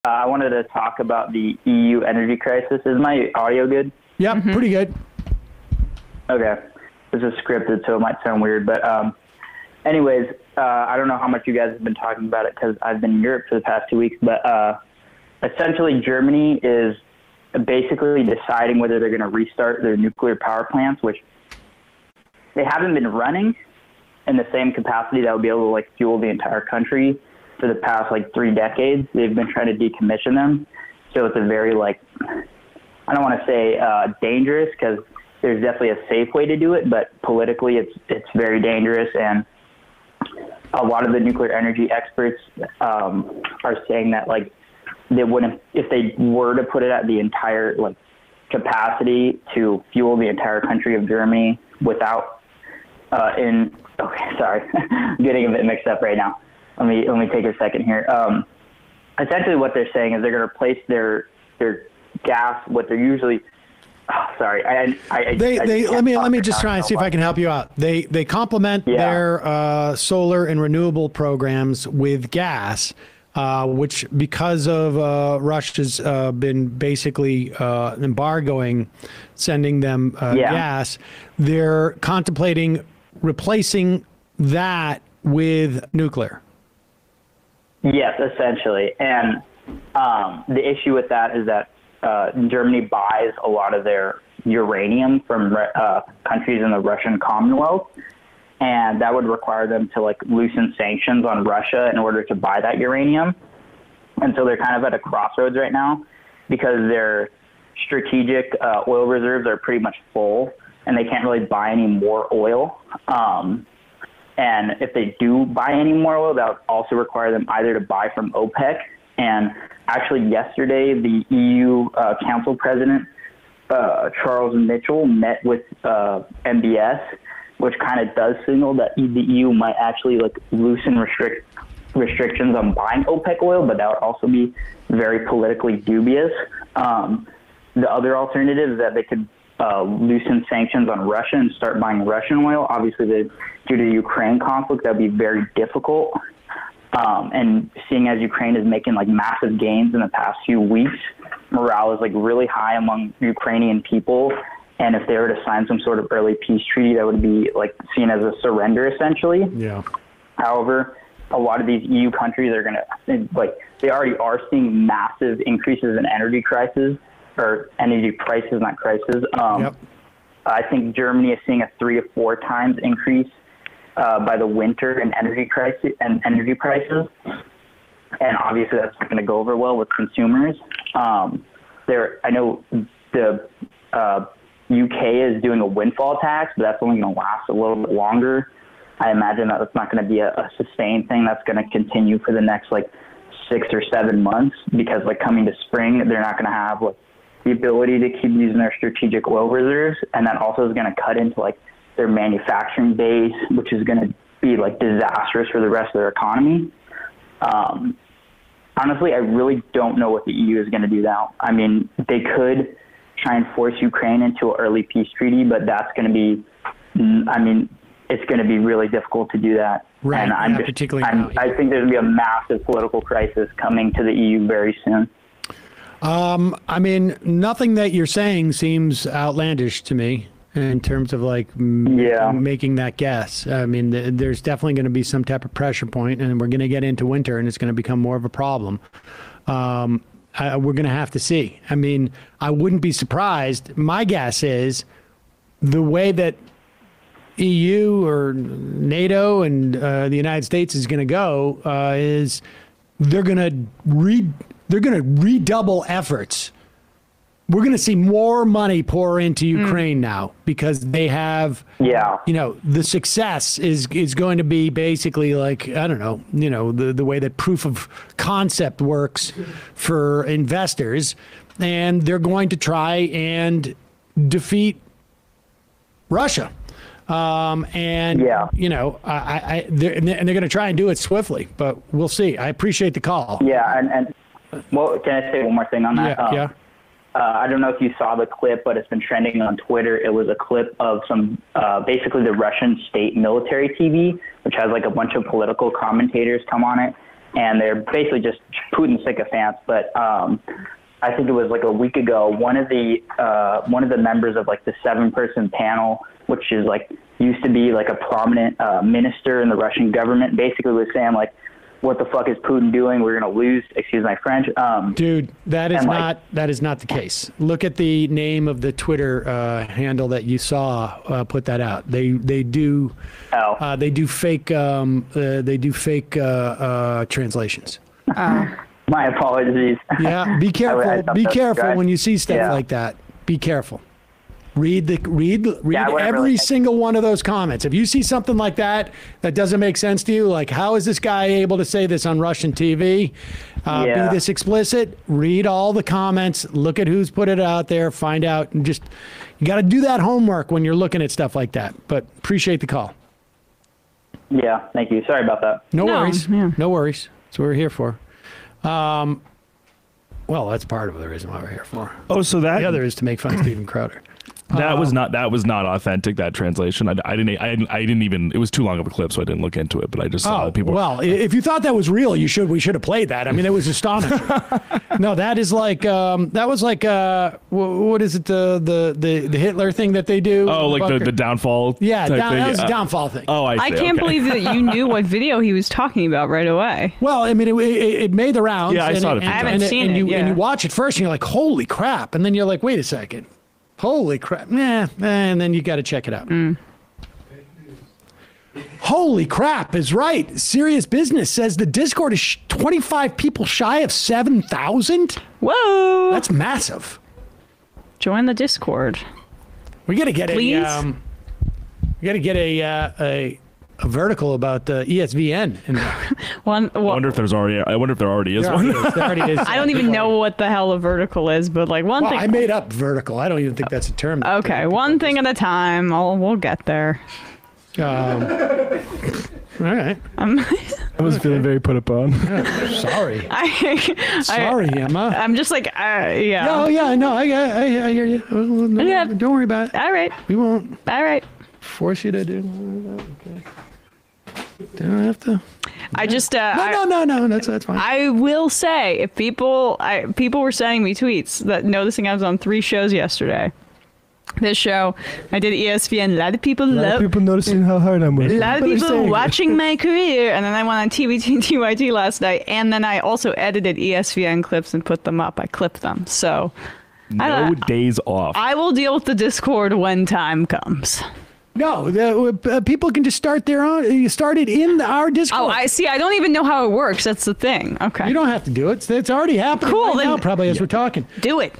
I wanted to talk about the EU energy crisis. Is my audio good? Yep, pretty good. Okay. This is scripted, so it might sound weird. But anyways, I don't know how much you guys have been talking about it because I've been in Europe for the past 2 weeks. But essentially, Germany is basically deciding whether they're going to restart their nuclear power plants, which they haven't been running in the same capacity that would be able to like fuel the entire country for the past like 3 decades. They've been trying to decommission them. So it's a very like, I don't want to say dangerous because there's definitely a safe way to do it, but politically it's very dangerous. And a lot of the nuclear energy experts are saying that like they wouldn't, if they were to put it at the entire like capacity to fuel the entire country of Germany without okay, sorry, I'm getting a bit mixed up right now. Let me take a second here. Essentially what they're saying is they're going to replace their gas, what they're usually, sorry. Let me just try and see if I can help you out. They complement their solar and renewable programs with gas, which because of Russia's been basically embargoing sending them gas, they're contemplating replacing that with nuclear. Yes, essentially. And the issue with that is that Germany buys a lot of their uranium from countries in the Russian Commonwealth, and that would require them to like loosen sanctions on Russia in order to buy that uranium. And so they're kind of at a crossroads right now because their strategic oil reserves are pretty much full, and they can't really buy any more oil. And if they do buy any more oil, that would also require them either to buy from OPEC. And actually yesterday, the EU Council President, Charles Michel, met with MBS, which kind of does signal that the EU might actually like loosen restrictions on buying OPEC oil, but that would also be very politically dubious. The other alternative is that they could loosen sanctions on Russia and start buying Russian oil. Obviously, due to the Ukraine conflict, that would be very difficult. And seeing as Ukraine is making like massive gains in the past few weeks, morale is like really high among Ukrainian people. And if they were to sign some sort of early peace treaty, that would be like seen as a surrender essentially. Yeah. However, a lot of these EU countries are going to like, they already are seeing massive increases in energy prices, not crisis. I think Germany is seeing a 3 to 4 times increase by the winter in energy prices. And obviously that's not going to go over well with consumers. I know the UK is doing a windfall tax, but that's only going to last a little bit longer. I imagine that it's not going to be a sustained thing that's going to continue for the next like 6 or 7 months, because like coming to spring, they're not going to have like the ability to keep using their strategic oil reserves. And that also is going to cut into like their manufacturing base, which is going to be like disastrous for the rest of their economy. Honestly, I really don't know what the EU is going to do now. I mean, they could try and force Ukraine into an early peace treaty, but that's going to be, it's going to be really difficult to do that. Right. And I think there's going to be a massive political crisis coming to the EU very soon. Nothing that you're saying seems outlandish to me in terms of like making that guess. I mean, there's definitely going to be some type of pressure point, and we're going to get into winter and it's going to become more of a problem. We're going to have to see. I mean, I wouldn't be surprised. My guess is the way that EU or NATO and the United States is going to go is they're going to redouble efforts. We're going to see more money pour into Ukraine now because they have, the success is going to be basically like, I don't know, the way that proof of concept works for investors. And they're going to try and defeat Russia. They're going to try and do it swiftly, but we'll see. I appreciate the call. Yeah. Well, can I say one more thing on that? I don't know if you saw the clip, but it's been trending on Twitter. It was a clip of some, basically the Russian state military TV, which has like a bunch of political commentators come on it. and they're basically just Putin sycophants. But I think it was like a week ago, one of the members of like the 7-person panel, which is like used to be like a prominent minister in the Russian government, basically was saying like, what the fuck is Putin doing? We're going to lose. Excuse my French. Dude, that is not the case. Look at the name of the Twitter handle that you saw put that out. They do fake translations. My apologies. Yeah, be careful. Be careful when you see stuff like that. Be careful. Read every single one of those comments. If you see something like that doesn't make sense to you, like how is this guy able to say this on Russian TV? Be this explicit? Read all the comments. Look at who's put it out there. Find out. And you got to do that homework when you're looking at stuff like that. But appreciate the call. Yeah, thank you. Sorry about that. No worries. Yeah. No worries. That's what we're here for. Well, that's part of the reason why we're here for. Oh, so the other is to make fun of Steven Crowder. That was not authentic. That translation. I didn't even. It was too long of a clip, so I didn't look into it. But I just saw people. Well, if you thought that was real, we should have played that. I mean, it was astonishing. No, that is like that was like what is it, the Hitler thing that they do? Oh, like the downfall. Yeah, that was a downfall thing. Oh, I can't believe that you knew what video he was talking about right away. Well, I mean, it made the rounds. Yeah, I saw it. I haven't seen it. And you watch it first, and you're like, holy crap, and then you're like, wait a second. Holy crap. And then you got to check it out. Holy crap is right. Serious Business says the Discord is 25 people shy of 7,000. Whoa. That's massive. Join the Discord. We got to get a vertical about ESVN. I wonder if there already is one. There already is. I don't even know what the hell a vertical is, but like one thing. I made up vertical. I don't even think that's a term. Okay, one thing at a time. We'll get there. All right. I was feeling very put upon. Sorry. Sorry, Emma. I'm just like, yeah. Oh, yeah, no, I hear you. Don't worry about it. All right. We won't. All right. Force you to do. Okay. Don't have to. I just no. That's fine. I will say, if people were sending me tweets that noticing I was on 3 shows yesterday. This show, I did ESPN. A lot of people noticing how hard I'm working. A lot of people watching my career, and then I went on TYT last night, and then I also edited ESPN clips and put them up. I clipped them, so no days off. I will deal with the Discord when time comes. No, people can just start their own. You started in our Discord. Oh, I see. I don't even know how it works. That's the thing. Okay. You don't have to do it. It's already happening right now, probably as we're talking. Do it.